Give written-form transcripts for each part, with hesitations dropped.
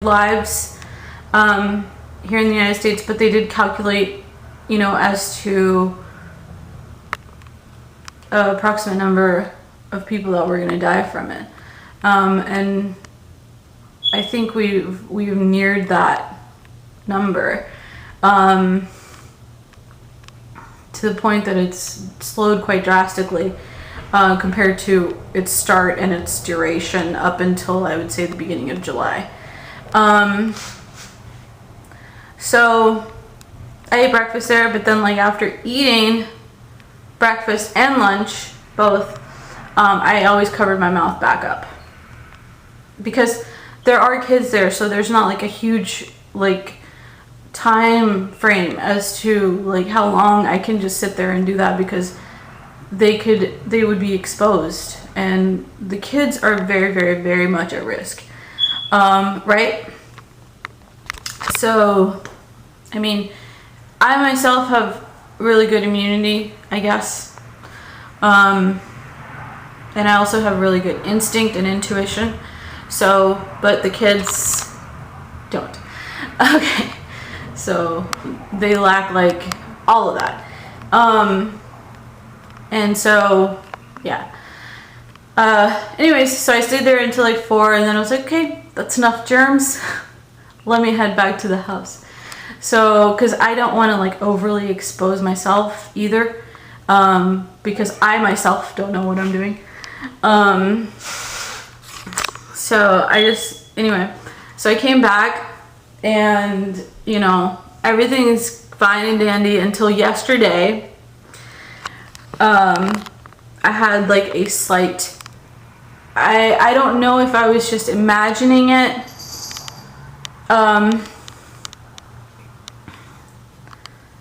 lives here in the United States, but they did calculate, you know, as to an approximate number of people that were going to die from it. And I think we've neared that number, to the point that it's slowed quite drastically compared to its start and its duration up until, I would say, the beginning of July. So I ate breakfast there, but then like after eating breakfast and lunch both, I always covered my mouth back up because there are kids there, so there's not like a huge like time frame as to like how long I can just sit there and do that, because they would be exposed, and the kids are very, very, very much at risk, right? So I mean, I myself have really good immunity, I guess, and I also have really good instinct and intuition. So, but the kids don't. Okay, so they lack like all of that. And so, yeah. Anyways, so I stayed there until like 4, and then I was like, okay, that's enough germs. Let me head back to the house. So, because I don't want to like overly expose myself either, because I myself don't know what I'm doing. So I just, anyway, so I came back, and you know, everything's fine and dandy until yesterday. I had like a slight, I don't know if I was just imagining it,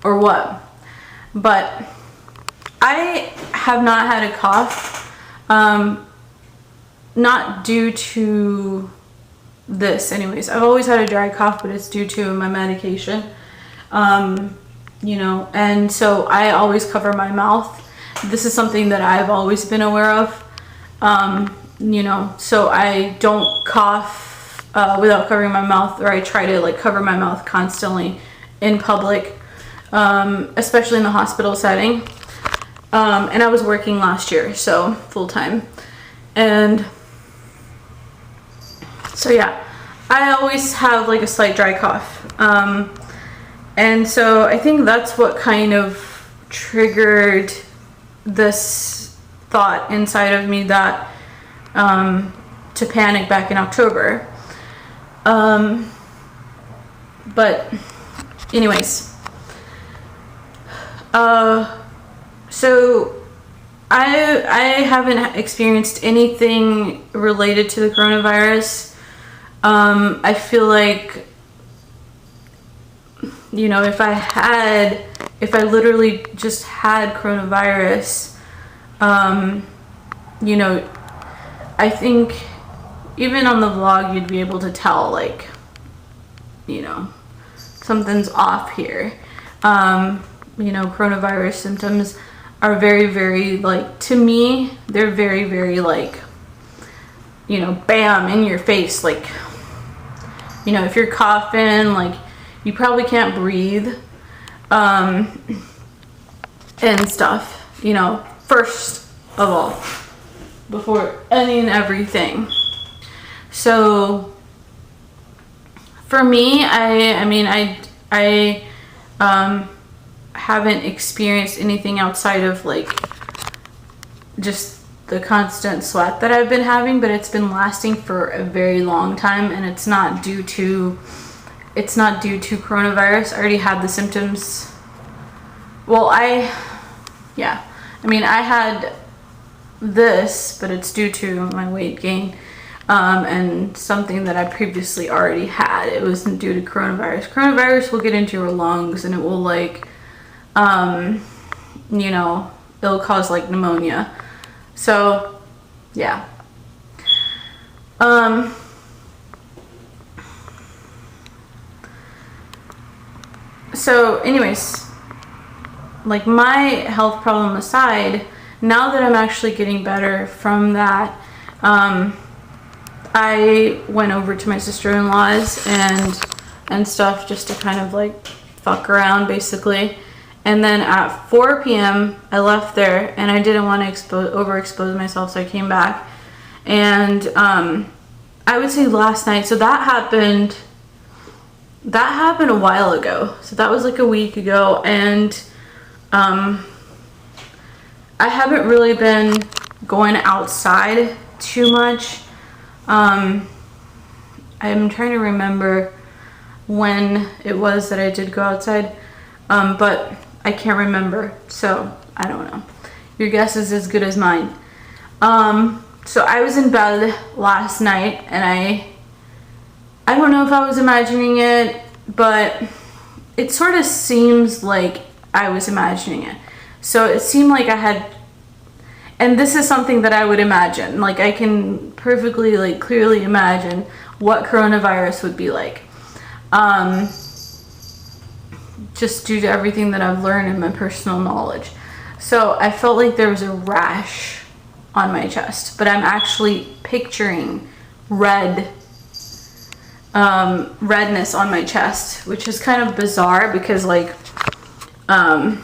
or what, but I have not had a cough, not due to this anyways. I've always had a dry cough, but it's due to my medication, you know, and so I always cover my mouth. This is something that I've always been aware of, you know, so I don't cough without covering my mouth, or I try to like cover my mouth constantly in public, especially in the hospital setting. And I was working last year, so full-time, and so yeah, I always have like a slight dry cough, and so I think that's what kind of triggered this thought inside of me that to panic back in October. But anyways, so I haven't experienced anything related to the coronavirus. I feel like, you know, if I literally just had coronavirus, you know, I think even on the vlog you'd be able to tell, like, you know, something's off here. You know, coronavirus symptoms are very, very, like, to me, they're very, very, like, you know, bam, in your face. Like, you know, if you're coughing, like, you probably can't breathe, and stuff, you know, first of all, before any and everything. So for me, I mean, I haven't experienced anything outside of like just the constant sweat that I've been having, but it's been lasting for a very long time, and it's not due to coronavirus. I already had the symptoms. Well, yeah, I mean, I had this, but it's due to my weight gain, and something that I previously already had. It wasn't due to coronavirus. Coronavirus will get into your lungs, and it will like, you know, it'll cause like pneumonia. So, yeah. So anyways, like, my health problem aside, now that I'm actually getting better from that, I went over to my sister-in-law's and stuff just to kind of like fuck around basically. And then at 4 p.m. I left there, and I didn't want to overexpose myself, so I came back. And I would say last night, so that happened a while ago. So that was like a week ago, and I haven't really been going outside too much. I'm trying to remember when it was that I did go outside, but I can't remember, so I don't know. Your guess is as good as mine. So I was in bed last night, and I don't know if I was imagining it, but it sort of seems like I was imagining it. So it seemed like I had, and this is something that I would imagine, like I can perfectly like clearly imagine what coronavirus would be like. Just due to everything that I've learned in my personal knowledge. So I felt like there was a rash on my chest, but I'm actually picturing redness on my chest, which is kind of bizarre because like, I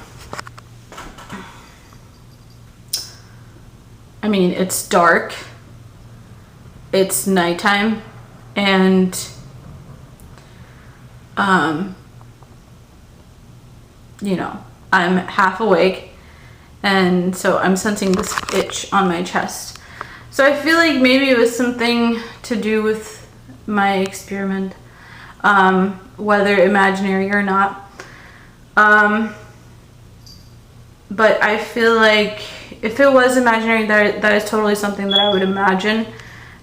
mean, it's dark, it's nighttime, and you know, I'm half awake, and so I'm sensing this itch on my chest. So I feel like maybe it was something to do with my experiment, whether imaginary or not. But I feel like if it was imaginary, that is totally something that I would imagine,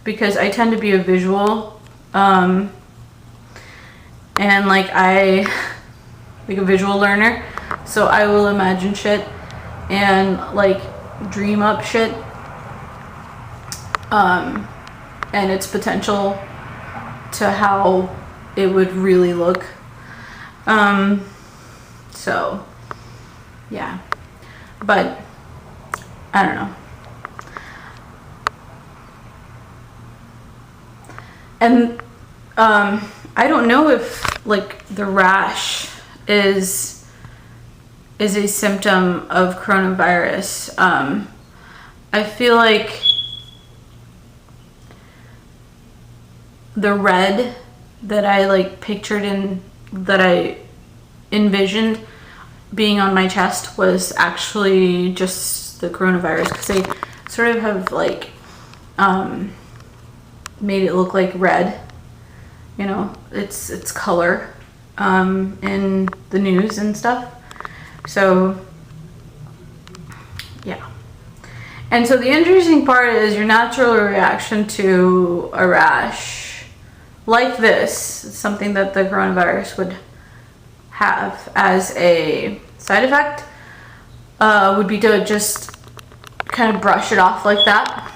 because I tend to be a visual, and like like a visual learner, so I will imagine shit and like dream up shit, and its potential to how it would really look. So yeah, but I don't know. And I don't know if like the rash is a symptom of coronavirus. I feel like the red that I like pictured that I envisioned being on my chest was actually just the coronavirus, because they sort of have like made it look like red, you know, its color in the news and stuff. So yeah. And so the interesting part is your natural reaction to a rash like this, something that the coronavirus would have as a side effect, would be to just kind of brush it off like that,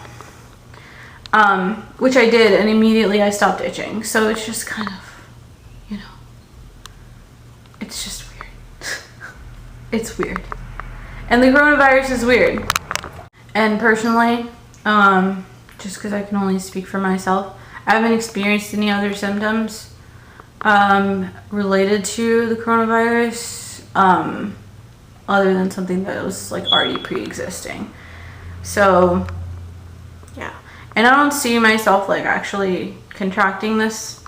which I did, and immediately I stopped itching. So it's just kind of, you know, it's just weird. It's weird. And the coronavirus is weird. And personally, just because I can only speak for myself, I haven't experienced any other symptoms related to the coronavirus, other than something that was like already pre-existing. So yeah, and I don't see myself like actually contracting this.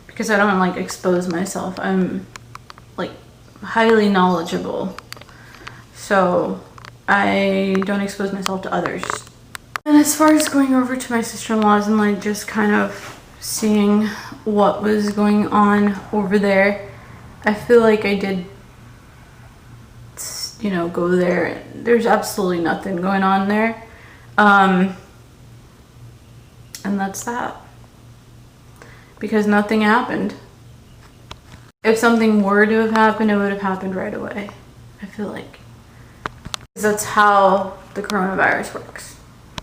Because I don't like expose myself. I'm like highly knowledgeable, so I don't expose myself to others. And as far as going over to my sister-in-law's and like just kind of seeing what was going on over there, I feel like I did, you know, go there. There's absolutely nothing going on there, and that's that. Because nothing happened. If something were to have happened, it would have happened right away, I feel like. That's how the coronavirus works.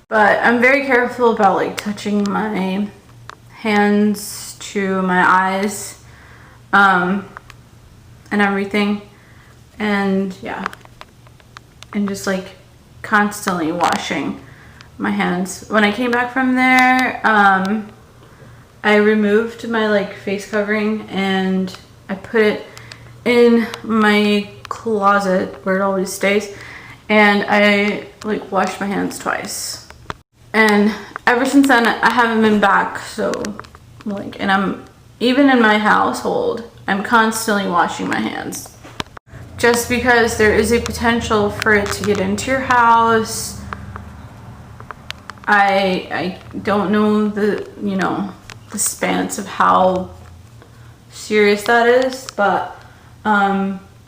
But I'm very careful about like touching my hands to my eyes, and everything. And yeah, and just like constantly washing my hands. When I came back from there, I removed my like face covering and I put it in my closet where it always stays, and I like washed my hands twice. And ever since then I haven't been back, so like, and I'm even in my household, I'm constantly washing my hands. Just because there is a potential for it to get into your house. I don't know the, you know, the spans of how serious that is, but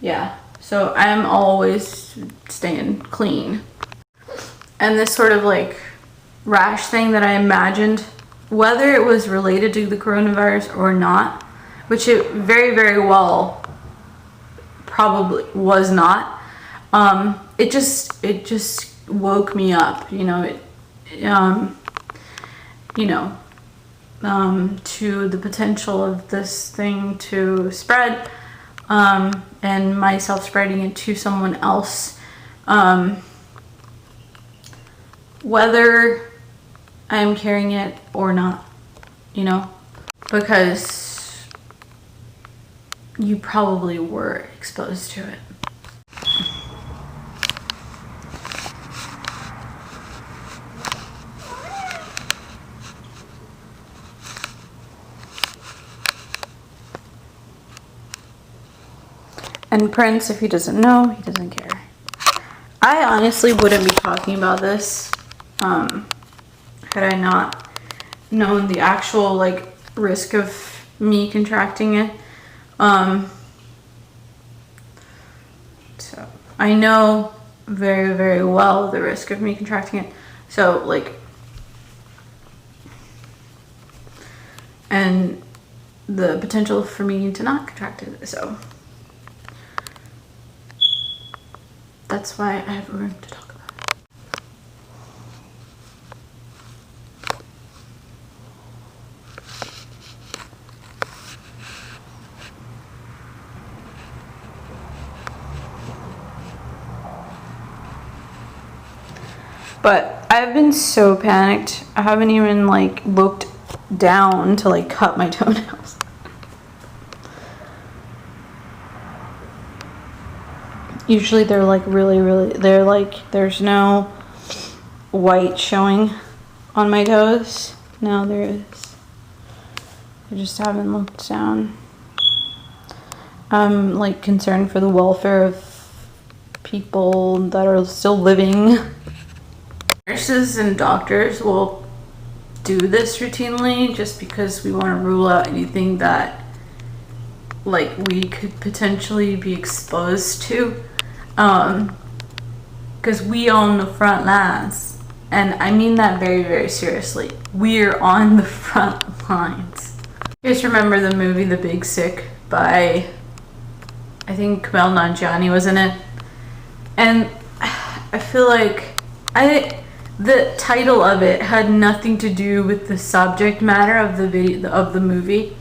yeah, so I'm always staying clean. And this sort of like rash thing that I imagined, whether it was related to the coronavirus or not, which it very, very well probably was not, it just woke me up, you know, to the potential of this thing to spread, and myself spreading it to someone else, whether I'm carrying it or not, you know, because you probably were exposed to it. And Prince, if he doesn't know, he doesn't care. I honestly wouldn't be talking about this had I not known the actual like risk of me contracting it. So I know very, very well the risk of me contracting it. So like, and the potential for me to not contract it. So that's why I have room to talk about it. But I've been so panicked. I haven't even like looked down to like cut my toenails. Usually they're like really, they're like, there's no white showing on my toes. Now there is. I just haven't looked down. I'm like concerned for the welfare of people that are still living. Nurses and doctors will do this routinely just because we want to rule out anything that like we could potentially be exposed to. Because we own the front lines, and I mean that very, very seriously. We're on the front lines. You guys remember the movie The Big Sick by, I think Kumail Nanjiani was in it, and I feel like the title of it had nothing to do with the subject matter of the video of the movie.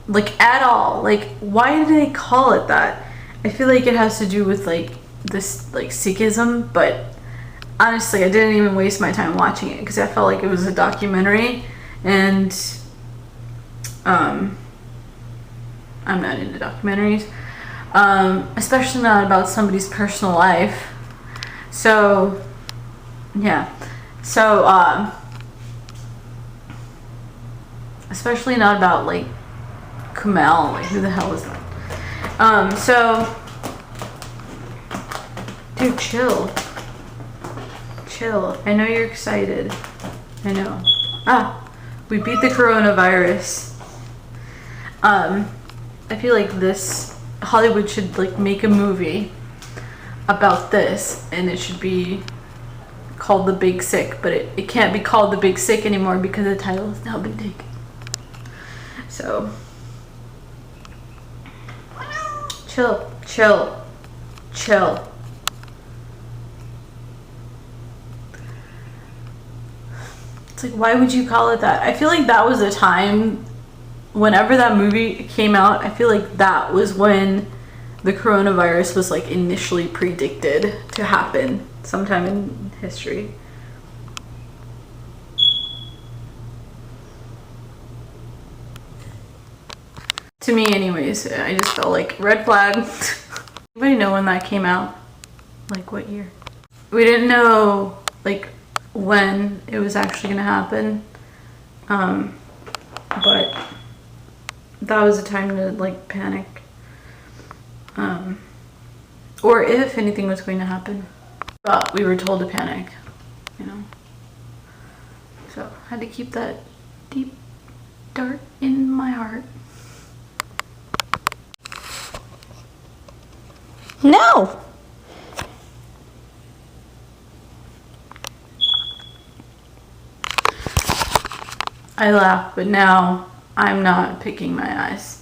Like at all. Like, why did they call it that? I feel like it has to do with like this like Sikhism, but honestly I didn't even waste my time watching it because I felt like it was a documentary, and I'm not into documentaries, especially not about somebody's personal life. So yeah, so especially not about like Kumail, like who the hell is that? So dude, chill. I know you're excited. I know. We beat the coronavirus. I feel like this Hollywood should like make a movie about this, and it should be called The Big Sick, but it can't be called The Big Sick anymore because the title has now been taken. So chill. It's like, why would you call it that? I feel like that was a time whenever that movie came out, I feel like that was when the coronavirus was like initially predicted to happen sometime in history. To me anyways, I just felt like red flag. Anybody know when that came out? Like what year? We didn't know like when it was actually gonna happen. But that was a time to like panic. Or if anything was going to happen. But we were told to panic, you know. So I had to keep that deep dart in my heart. No! I laugh, but now I'm not picking my eyes.